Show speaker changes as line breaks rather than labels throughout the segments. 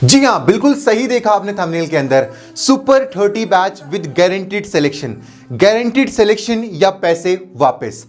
जी हाँ, बिल्कुल सही देखा आपने थंबनेल के अंदर। Super 30 batch with guaranteed selection, guaranteed selection या पैसे वापस।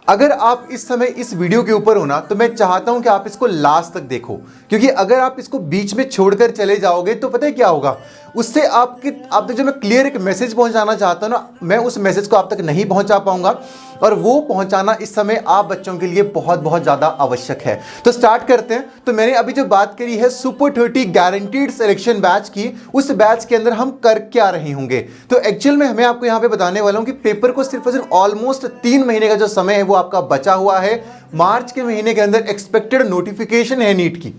अगर आप इस समय इस वीडियो के ऊपर हो ना, तो मैं चाहता हूं कि आप इसको लास्ट तक देखो, क्योंकि अगर आप इसको बीच में छोड़कर चले जाओगे तो पता है क्या होगा, उससे आप तक जो मैं क्लियर एक मैसेज पहुंचाना चाहता हूं ना, मैं उस मैसेज को आप तक नहीं पहुंचा पाऊंगा, और वो पहुंचाना इस समय आप बच्चों के लिए बहुत बहुत ज्यादा आवश्यक है। तो स्टार्ट करते हैं। तो मैंने अभी जो बात करी है सुपर 30 गारंटीड सिलेक्शन बैच की, उस बैच के अंदर हम कर क्या रहे होंगे। तो एक्चुअल में मैं आपको यहां पे बताने वाला हूं कि पेपर को सिर्फ और सिर्फ ऑलमोस्ट 3 महीने का जो समय है वो आपका बचा हुआ है। मार्च के महीने के अंदर एक्सपेक्टेड नोटिफिकेशन है नीट की,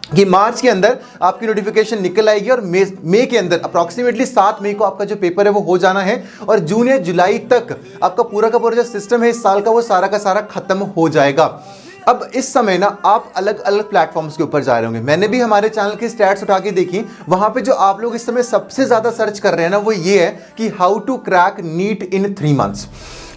कि मार्च के अंदर आपकी नोटिफिकेशन निकल आएगी, और मई के अंदर अप्रॉक्सीमेटली 7 मई को आपका जो पेपर है वो हो जाना है, और जून या जुलाई तक आपका पूरा का पूरा जो सिस्टम है इस साल का वो सारा का सारा खत्म हो जाएगा। अब इस समय ना आप अलग अलग प्लेटफॉर्म्स के ऊपर जा रहे होंगे। मैंने भी हमारे चैनल की स्टैट्स उठा के देखी, वहां पे जो आप लोग इस समय सबसे ज्यादा सर्च कर रहे हैं ना, वो ये है कि how to crack NEET in 3 months.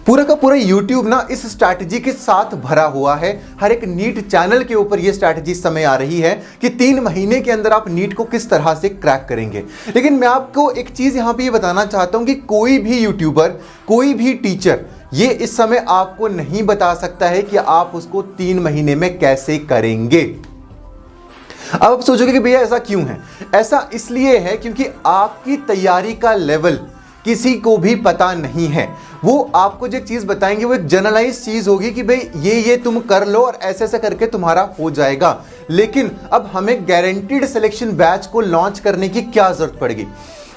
पूरा का पूरा YouTube ना इस स्ट्रैटेजी के साथ भरा हुआ है। हर एक नीट चैनल के ऊपर ये स्ट्रैटेजी इस समय आ रही है कि 3 महीने के अंदर आप नीट को किस तरह से क्रैक करेंगे। लेकिन मैं आपको एक चीज यहां पे ये बताना चाहता हूं कि कोई भी यूट्यूबर, कोई भी टीचर ये इस समय आपको नहीं बता सकता है कि आप उसको 3 महीने में कैसे करेंगे। अब आप सोचोगे कि भैया ऐसा क्यों है? ऐसा इसलिए है क्योंकि आपकी तैयारी का लेवल किसी को भी पता नहीं है। वो आपको जो चीज बताएंगे वो एक जनरलाइज चीज होगी कि भाई ये तुम कर लो और ऐसे ऐसे करके तुम्हारा हो जाएगा। लेकिन अब हमें गारंटीड सिलेक्शन बैच को लॉन्च करने की क्या जरूरत पड़ेगी?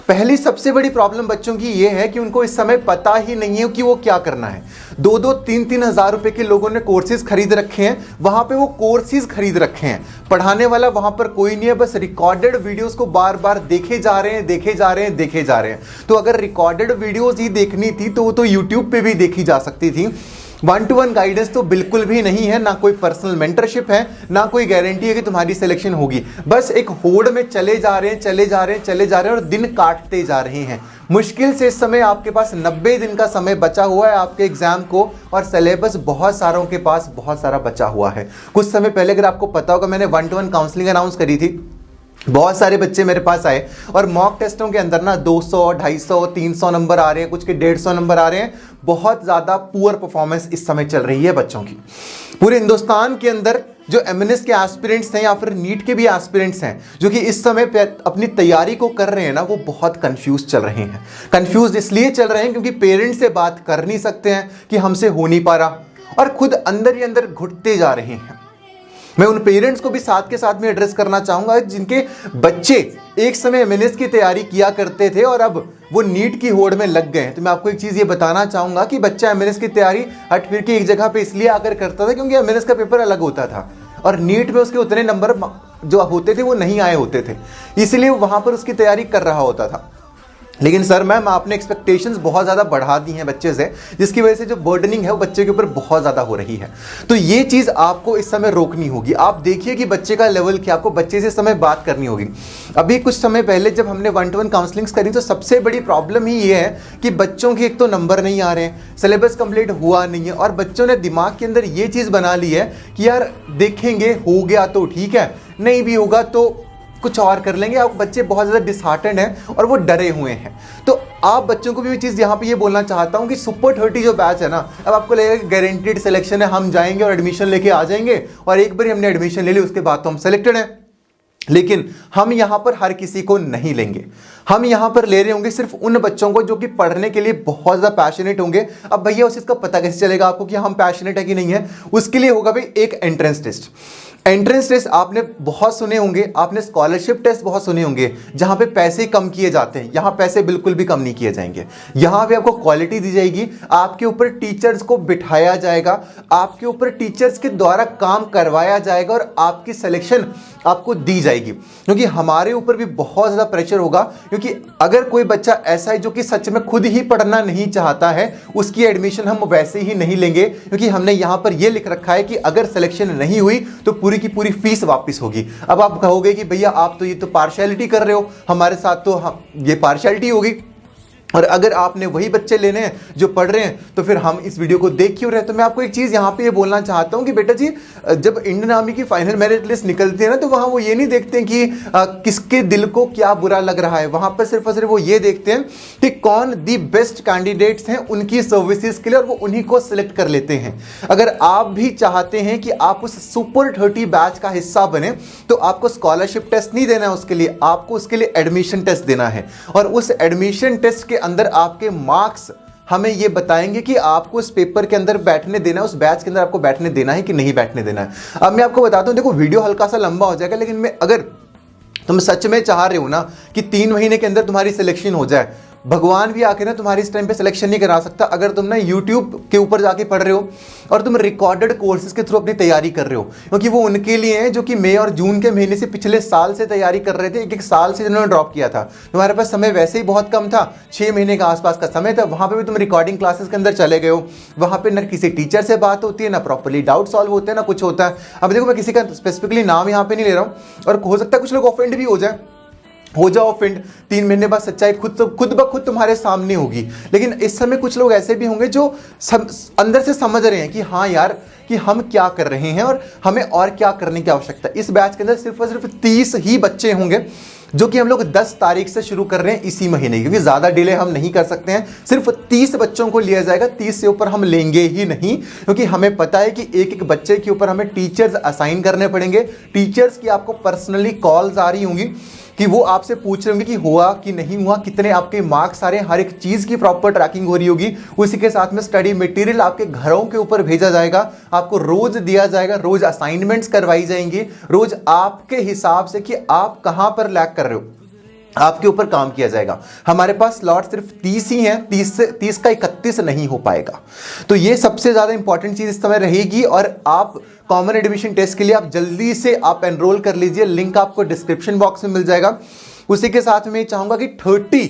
पहली सबसे बड़ी प्रॉब्लम बच्चों की ये है कि उनको इस समय पता ही नहीं है कि वो क्या करना है। 2-2, 3-3 हजार रुपए के लोगों ने कोर्सेज खरीद रखे हैं, वहां पे वो कोर्सेज खरीद रखे हैं, पढ़ाने वाला वहां पर कोई नहीं है, बस रिकॉर्डेड वीडियोस को बार बार देखे जा रहे हैं, देखे जा रहे हैं, देखे जा रहे हैं। तो अगर रिकॉर्डेड वीडियोस ही देखनी थी तो वो तो यूट्यूब पे भी देखी जा सकती थी। 1-to-1 गाइडेंस तो बिल्कुल भी नहीं है, ना कोई पर्सनल मेंटरशिप है, ना कोई गारंटी है कि तुम्हारी सिलेक्शन होगी। बस एक होड़ में चले जा रहे हैं, चले जा रहे हैं, चले जा रहे हैं, और दिन काटते जा रहे हैं। मुश्किल से इस समय आपके पास 90 दिन का समय बचा हुआ है आपके एग्जाम को, और सिलेबस बहुत सारों के पास बहुत सारा बचा हुआ है। कुछ समय पहले अगर आपको पता होगा, मैंने 1-to-1 काउंसलिंग अनाउंस करी थी। बहुत सारे बच्चे मेरे पास आए, और मॉक टेस्टों के अंदर ना 200, 250, 300 नंबर आ रहे हैं, कुछ के 150 नंबर आ रहे हैं। बहुत ज्यादा पुअर परफॉर्मेंस इस समय चल रही है बच्चों की। पूरे हिंदुस्तान के अंदर जो एमएनएस के एस्पिरेंट्स हैं या फिर नीट के भी एस्पिरेंट्स हैं, जो कि इस समय अपनी तैयारी को कर रहे हैं ना, वो बहुत कंफ्यूज चल रहे हैं। कंफ्यूज इसलिए चल रहे हैं क्योंकि पेरेंट्स से बात कर नहीं सकते हैं कि हमसे हो नहीं पा रहा, और खुद अंदर ही अंदर घुटते जा रहे हैं। मैं उन पेरेंट्स को भी साथ के साथ में एड्रेस करना चाहूंगा जिनके बच्चे एक समय एमएनएस की तैयारी किया करते थे और अब वो नीट की होड़ में लग गए हैं। तो मैं आपको एक चीज ये बताना चाहूंगा कि बच्चा एमएनएस की तैयारी हट फिर के एक जगह पे इसलिए आकर करता था क्योंकि एमएनएस का पेपर अलग होता था, और नीट में उसके उतने नंबर जो होते थे वो नहीं आए होते थे, इसलिए वो वहां पर उसकी तैयारी कर रहा होता था। लेकिन सर मैम आपने एक्सपेक्टेशंस बहुत ज़्यादा बढ़ा दी हैं बच्चे से, जिसकी वजह से जो बर्डनिंग है वो बच्चे के ऊपर बहुत ज़्यादा हो रही है। तो ये चीज़ आपको इस समय रोकनी होगी। आप देखिए कि बच्चे का लेवल क्या, आपको बच्चे से इस समय बात करनी होगी। अभी कुछ समय पहले जब हमने 1-to-1 काउंसलिंग्स करी तो सबसे बड़ी प्रॉब्लम ही ये है कि बच्चों के एक तो नंबर नहीं आ रहे हैं, सिलेबस कंप्लीट हुआ नहीं है, और बच्चों ने दिमाग के अंदर ये चीज़ बना ली है कि यार देखेंगे, हो गया तो ठीक है, नहीं भी होगा तो कुछ और कर लेंगे। आप बच्चे बहुत ज़्यादा डिसहार्टेंड हैं और वो डरे हुए हैं। तो आप बच्चों को भी चीज़ यहाँ पे ये बोलना चाहता हूँ कि सुपर 30 जो बैच है ना, अब आपको लगेगा कि गारंटीड सिलेक्शन है, हम जाएंगे और एडमिशन लेके आ जाएंगे, और एक बार हमने एडमिशन ले ली उसके बाद तो हम सेलेक्टेड हैं। लेकिन हम यहां पर हर किसी को नहीं लेंगे। हम यहां पर ले रहे होंगे सिर्फ उन बच्चों को जो कि पढ़ने के लिए बहुत ज्यादा पैशनेट होंगे। अब भैया उस चीज का पता कैसे चलेगा आपको कि हम पैशनेट है कि नहीं है? उसके लिए होगा भाई एक एंट्रेंस टेस्ट। एंट्रेंस टेस्ट आपने बहुत सुने होंगे, आपने स्कॉलरशिप टेस्ट बहुत सुने होंगे, जहां पे पैसे कम किए जाते हैं। यहां पैसे बिल्कुल भी कम नहीं किए जाएंगे। यहां पे आपको क्वालिटी दी जाएगी, आपके ऊपर टीचर्स को बिठाया जाएगा, आपके ऊपर टीचर्स के द्वारा काम करवाया जाएगा, और आपकी सिलेक्शन आपको दी जाएगी। क्योंकि हमारे ऊपर भी बहुत ज़्यादा प्रेशर होगा, क्योंकि अगर कोई बच्चा ऐसा है जो कि सच में खुद ही पढ़ना नहीं चाहता है, उसकी एडमिशन हम वैसे ही नहीं लेंगे, क्योंकि हमने यहाँ पर यह लिख रखा है कि अगर सिलेक्शन नहीं हुई तो पूरी की पूरी फीस वापस होगी। अब आप कहोगे कि भैया आप तो ये तो पार्शियलिटी कर रहे हो, हमारे साथ तो ये पार्शियलिटी होगी। और अगर आपने वही बच्चे लेने हैं जो पढ़ रहे हैं तो फिर हम इस वीडियो को देख क्यों रहे हैं। तो मैं आपको एक चीज़ यहाँ पे ये बोलना चाहता हूँ कि बेटा जी, जब इंडियन आर्मी की फाइनल मेरिट लिस्ट निकलती है ना, तो वहाँ वो ये नहीं देखते हैं कि किसके दिल को क्या बुरा लग रहा है। वहाँ पर सिर्फ और सिर्फ वो ये देखते हैं कि कौन दी बेस्ट कैंडिडेट्स हैं उनकी सर्विसेज के लिए, और वो उन्हीं को सिलेक्ट कर लेते हैं। अगर आप भी चाहते हैं कि आप उस सुपर 30 बैच का हिस्सा बने, तो आपको स्कॉलरशिप टेस्ट नहीं देना है, उसके लिए आपको उसके लिए एडमिशन टेस्ट देना है। और उस एडमिशन टेस्ट के अंदर आपके मार्क्स हमें ये बताएंगे कि आपको उस पेपर के अंदर बैठने देना है, उस बैच के अंदर आपको बैठने देना है कि नहीं बैठने देना है। अब मैं आपको बताता हूं, देखो वीडियो हल्का सा लंबा हो जाएगा, लेकिन मैं अगर तुम सच में चाह रहे हो ना कि 3 महीने के अंदर तुम्हारी सिलेक्शन हो जाए, भगवान भी आके ना तुम्हारी इस टाइम पे सिलेक्शन नहीं करा सकता। अगर तुम ना YouTube के ऊपर जाके पढ़ रहे हो और तुम रिकॉर्डेड कोर्सेज के थ्रू अपनी तैयारी कर रहे हो, क्योंकि वो उनके लिए हैं जो कि मई और जून के महीने से पिछले साल से तैयारी कर रहे थे, एक साल से जिन्होंने ड्रॉप किया था। तुम्हारे पास समय वैसे ही बहुत कम था, 6 महीने के आसपास का समय था। वहां पर भी तुम रिकॉर्डिंग क्लासेस के अंदर चले गए हो, वहां पर ना किसी टीचर से बात होती है, ना प्रॉपरली डाउट सॉल्व होते हैं, ना कुछ होता है। अब देखो, मैं किसी का स्पेसिफिकली नाम यहाँ पे नहीं ले रहा हूँ, और हो सकता है कुछ लोग ऑफेंड भी हो जाओ ऑफेंड। 3 महीने बाद सच्चाई खुद ब खुद तुम्हारे सामने होगी। लेकिन इस समय कुछ लोग ऐसे भी होंगे जो अंदर से समझ रहे हैं कि हाँ यार, कि हम क्या कर रहे हैं और हमें और क्या करने की आवश्यकता है। इस बैच के अंदर सिर्फ और सिर्फ 30 ही बच्चे होंगे, जो कि हम लोग 10 तारीख से शुरू कर रहे हैं इसी महीने, क्योंकि ज़्यादा डिले हम नहीं कर सकते हैं। सिर्फ 30 बच्चों को लिया जाएगा, 30 से ऊपर हम लेंगे ही नहीं, क्योंकि हमें पता है कि एक एक बच्चे के ऊपर हमें टीचर्स असाइन करने पड़ेंगे। टीचर्स की आपको पर्सनली कॉल्स आ रही होंगी कि वो आपसे पूछ रहे होंगे कि हुआ कि नहीं हुआ, कितने आपके मार्क्स आ रहे हैं, हर एक चीज़ की प्रॉपर ट्रैकिंग हो रही होगी। उसी के साथ में स्टडी मटेरियल आपके घरों के ऊपर भेजा जाएगा, आपको रोज दिया जाएगा, रोज असाइनमेंट्स करवाई जाएंगी, रोज आपके हिसाब से कि आप कहां पर लैग कर रहे हो आपके ऊपर काम किया जाएगा। हमारे पास स्लॉट सिर्फ 30 ही हैं, 30 का 31 नहीं हो पाएगा। तो ये सबसे ज्यादा इंपॉर्टेंट चीज इस समय रहेगी। और आप कॉमन एडमिशन टेस्ट के लिए आप जल्दी से आप एनरोल कर लीजिए, लिंक आपको डिस्क्रिप्शन बॉक्स में मिल जाएगा। उसी के साथ में चाहूंगा कि 30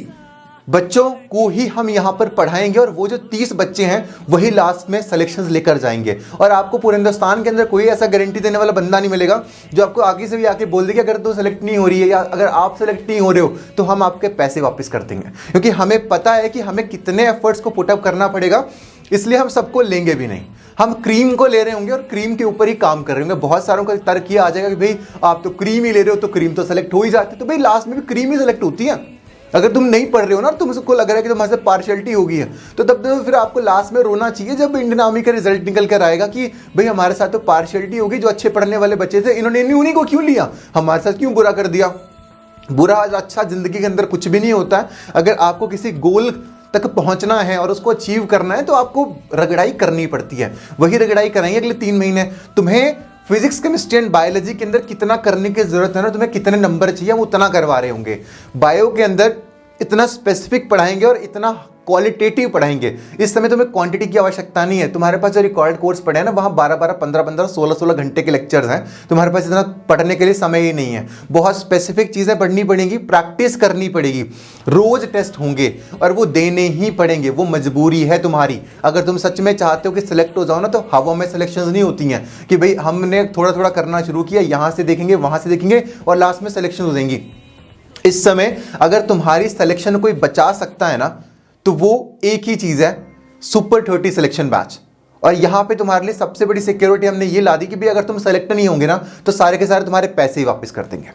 बच्चों को ही हम यहां पर पढ़ाएंगे, और वो जो 30 बच्चे हैं वही लास्ट में सिलेक्शंस लेकर जाएंगे। और आपको पूरे हिंदुस्तान के अंदर कोई ऐसा गारंटी देने वाला बंदा नहीं मिलेगा जो आपको आगे से भी आके बोल दे कि अगर तो सेलेक्ट नहीं हो रही है या अगर आप सेलेक्ट नहीं हो रहे हो तो हम आपके पैसे वापस कर देंगे, क्योंकि हमें पता है कि हमें कितने एफर्ट्स को पुटअप करना पड़ेगा। इसलिए हम सबको लेंगे भी नहीं, हम क्रीम को ले रहे होंगे और क्रीम के ऊपर ही काम कर रहे होंगे। बहुत सारों का तर्क किया आ जाएगा कि भाई आप तो क्रीम ही ले रहे हो, तो क्रीम तो सेलेक्ट हो ही जाती है। तो भाई लास्ट में भी क्रीम ही सेलेक्ट होती है। अगर तुम नहीं पढ़ रहे हो ना, तुमको लग रहा है कि तुम्हारे साथ पार्शियलिटी हो गई है, तो तब तो फिर आपको लास्ट में रोना चाहिए जब इंडियन आर्मी का रिजल्ट निकल कर आएगा कि भाई हमारे साथ तो पार्शियलिटी होगी, जो अच्छे पढ़ने वाले बच्चे थे इन्होंने उन्हीं को क्यों लिया, हमारे साथ क्यों बुरा कर दिया। बुरा अच्छा जिंदगी के अंदर कुछ भी नहीं होता है। अगर आपको किसी गोल तक पहुंचना है और उसको अचीव करना है तो आपको रगड़ाई करनी पड़ती है। वही रगड़ाई कराएंगे अगले 3 महीने। तुम्हें फिजिक्स, केमिस्ट्री एंड बायोलॉजी के अंदर कितना करने की जरूरत है ना, तुम्हें कितने नंबर चाहिए हम उतना करवा रहे होंगे। बायो के अंदर इतना स्पेसिफिक पढ़ाएंगे और इतना क्वालिटेटिव पढ़ाएंगे। इस समय तुम्हें क्वांटिटी की आवश्यकता नहीं है। तुम्हारे पास जो रिकॉर्ड कोर्स पढ़े हैं ना, वहाँ 12-12, 15-15, 16-16 घंटे के लेक्चर्स हैं। तुम्हारे पास इतना पढ़ने के लिए समय ही नहीं है। बहुत स्पेसिफिक चीज़ें पढ़नी पड़ेंगी, प्रैक्टिस करनी पड़ेगी, रोज टेस्ट होंगे और वो देने ही पड़ेंगे। वो मजबूरी है तुम्हारी। अगर तुम सच में चाहते हो कि सिलेक्ट हो जाओ ना, तो हवा में सिलेक्शन नहीं होती हैं कि भाई हमने थोड़ा थोड़ा करना शुरू किया, यहाँ से देखेंगे वहाँ से देखेंगे और लास्ट में सिलेक्शन हो जाएंगी। इस समय अगर तुम्हारी सिलेक्शन कोई बचा सकता है ना, तो वो एक ही चीज है, सुपर 30 सिलेक्शन बैच। और यहां पे तुम्हारे लिए सबसे बड़ी सिक्योरिटी हमने ये ला दी कि भाई अगर तुम सेलेक्ट नहीं होंगे ना, तो सारे के सारे तुम्हारे पैसे ही वापस कर देंगे।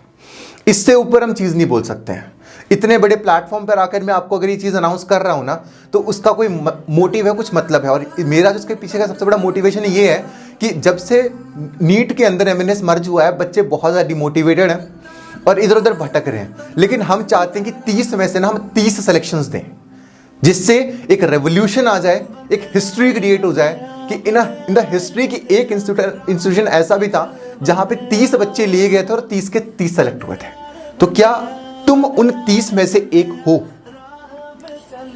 इससे ऊपर हम चीज नहीं बोल सकते हैं। इतने बड़े प्लेटफॉर्म पर आकर मैं आपको अगर ये चीज अनाउंस कर रहा हूं ना, तो उसका कोई मोटिव है, कुछ मतलब है। और मेरा जो उसके पीछे का सबसे बड़ा मोटिवेशन ये है कि जब से नीट के अंदर MNS मर्ज हुआ है, बच्चे बहुत ज्यादा डिमोटिवेटेड हैं और इधर उधर भटक रहे हैं। लेकिन हम चाहते हैं कि 30 में से ना हम 30 सिलेक्शंस दें, जिससे एक रेवोल्यूशन आ जाए, एक हिस्ट्री क्रिएट हो जाए कि इन द हिस्ट्री की एक इंस्टीट्यूशन ऐसा भी था जहां पे 30 बच्चे लिए गए थे और 30 के 30 सेलेक्ट हुए थे। तो क्या तुम उन 30 में से एक हो?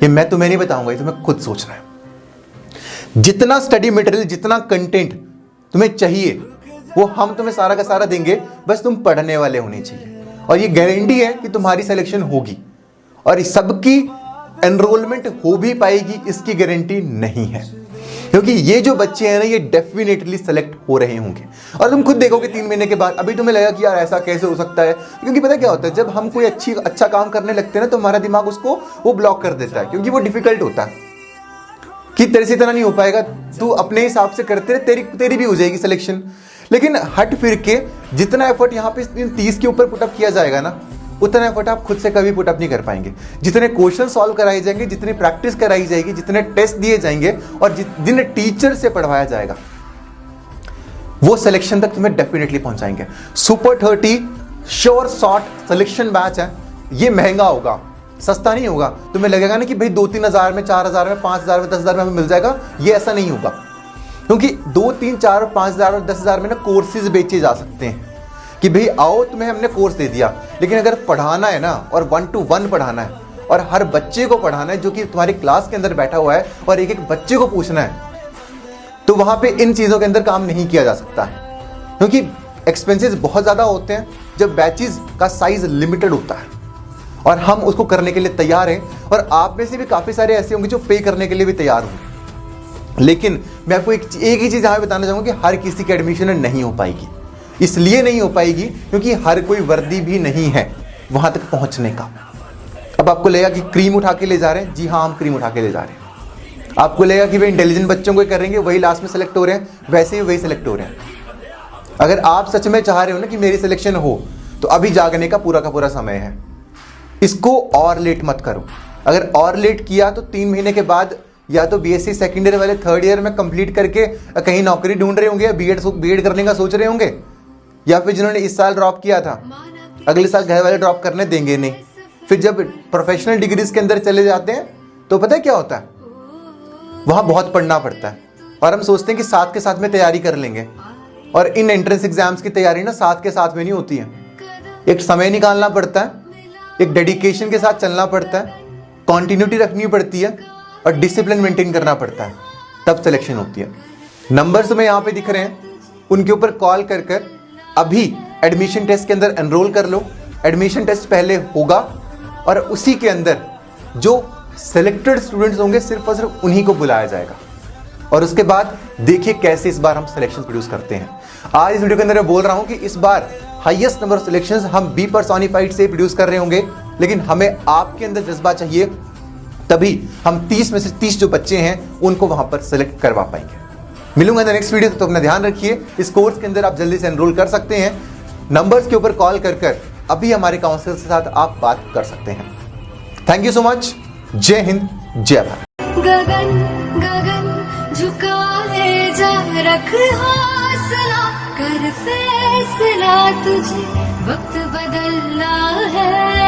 ये मैं तुम्हें नहीं बताऊंगा, ये तुम्हें खुद सोचना है। जितना स्टडी मटेरियल, जितना कंटेंट तुम्हें चाहिए वो हम तुम्हें सारा का सारा देंगे, बस तुम पढ़ने वाले होने चाहिए। और ये गारंटी है कि तुम्हारी सिलेक्शन होगी और सबकी एनरोलमेंट हो भी पाएगी, इसकी गारंटी नहीं है। क्योंकि ये जो बच्चे हैं ना, ये डेफिनेटली सेलेक्ट हो रहे होंगे। और तुम खुद देखोगे 3 महीने के बाद, अभी तुम्हें लगेगा कि यार ऐसा कैसे हो सकता है, क्योंकि पता क्या होता है, जब हम कोई अच्छा काम करने लगते हैं ना, तो हमारा दिमाग उसको वो ब्लॉक कर देता है, क्योंकि वो डिफिकल्ट होता है कि तेरे से इतना नहीं हो पाएगा, तू अपने हिसाब से करते रहे, तेरी भी हो जाएगी सिलेक्शन। लेकिन हट फिर के जितना एफर्ट यहाँ पे 30 के ऊपर पुटअप किया जाएगा ना, उतना एफर्ट आप खुद से कभी पुटअप नहीं कर पाएंगे। जितने क्वेश्चन सॉल्व कराए जाएंगे, जितनी प्रैक्टिस कराई जाएगी, जितने टेस्ट दिए जाएंगे और जितने टीचर से पढ़वाया जाएगा, वो सिलेक्शन तक तुम्हें डेफिनेटली पहुंचाएंगे। Super 30 sure short selection batch है। ये महंगा होगा, सस्ता नहीं होगा। तुम्हें लगेगा ना कि भाई 2-3 हज़ार में, 4 हज़ार में, 5 हज़ार में, 10 हज़ार में हमें मिल जाएगा, ये ऐसा नहीं होगा। क्योंकि 2, 3, 4, 5 हज़ार और 10 हज़ार में ना कोर्सेज बेचे जा सकते हैं कि भाई आओ तुम्हें हमने कोर्स दे दिया। लेकिन अगर पढ़ाना है ना, और 1-to-1 पढ़ाना है, और हर बच्चे को पढ़ाना है जो कि तुम्हारी क्लास के अंदर बैठा हुआ है, और एक एक बच्चे को पूछना है, तो वहां पे इन चीज़ों के अंदर काम नहीं किया जा सकता है, क्योंकि एक्सपेंसेस बहुत ज़्यादा होते हैं जब बैचेस का साइज लिमिटेड होता है। और हम उसको करने के लिए तैयार हैं, और आप में से भी काफ़ी सारे ऐसे होंगे जो पे करने के लिए भी तैयार होंगे। लेकिन मैं आपको एक ही चीज़ यहाँ बताना चाहूँगा कि हर किसी की एडमिशन नहीं हो पाएगी। इसलिए नहीं हो पाएगी क्योंकि हर कोई वर्दी भी नहीं है वहाँ तक पहुँचने का। अब आपको लगेगा कि क्रीम उठा के ले जा रहे हैं, जी हाँ, हम क्रीम उठा के ले जा रहे हैं। आपको लगेगा कि वे इंटेलिजेंट बच्चों को करेंगे, वही लास्ट में सेलेक्ट हो रहे हैं, वैसे ही वही सेलेक्ट हो रहे हैं। अगर आप सच में चाह रहे हो ना कि मेरी सिलेक्शन हो, तो अभी जागने का पूरा समय है। इसको और लेट मत करो। अगर और लेट किया तो 3 महीने के बाद या तो बीएससी सेकेंड ईयर वाले 3rd ईयर में कंप्लीट करके कहीं नौकरी ढूंढ रहे होंगे, या बीएड करने का सोच रहे होंगे, या फिर जिन्होंने इस साल ड्रॉप किया था अगले साल घर वाले ड्रॉप करने देंगे नहीं। फिर जब प्रोफेशनल डिग्रीज के अंदर चले जाते हैं तो पता है क्या होता है, वहाँ बहुत पढ़ना पड़ता है, और हम सोचते हैं कि साथ के साथ में तैयारी कर लेंगे। और इन एंट्रेंस एग्जाम्स की तैयारी ना साथ के साथ में नहीं होती है। एक समय निकालना पड़ता है, एक डेडिकेशन के साथ चलना पड़ता है, कॉन्टिन्यूटी रखनी पड़ती है, और डिसिप्लिन मेंटेन करना पड़ता है, तब सिलेक्शन होती है। नंबर्स तुम्हें यहाँ पे दिख रहे हैं, उनके ऊपर कॉल कर अभी एडमिशन टेस्ट के अंदर एनरोल कर लो। एडमिशन टेस्ट पहले होगा, और उसी के अंदर जो सिलेक्टेड स्टूडेंट्स होंगे सिर्फ और सिर्फ उन्हीं को बुलाया जाएगा। और उसके बाद देखिए कैसे इस बार हम सिलेक्शन प्रोड्यूस करते हैं। आज इस वीडियो के अंदर मैं बोल रहा हूँ कि इस बार हाईएस्ट नंबर ऑफ सिलेक्शंस हम बी पर्सोनिफाइड से प्रोड्यूस कर रहे होंगे, लेकिन हमें आपके अंदर जज्बा चाहिए, तभी हम 30 में से 30 जो बच्चे हैं उनको वहां पर सिलेक्ट करवा पाएंगे। मिलूंगा नेक्स्ट वीडियो, तो अपना ध्यान रखिए। इस कोर्स के अंदर आप जल्दी से एनरोल कर सकते हैं। नंबर्स के ऊपर कॉल कर अभी हमारे काउंसलर के साथ आप बात कर सकते हैं। Thank you so much. जय हिंद, जय भारत।
गगन गगन झुका ले जा, रख हौसला, कर फैसला, तुझे वक्त बदलना है।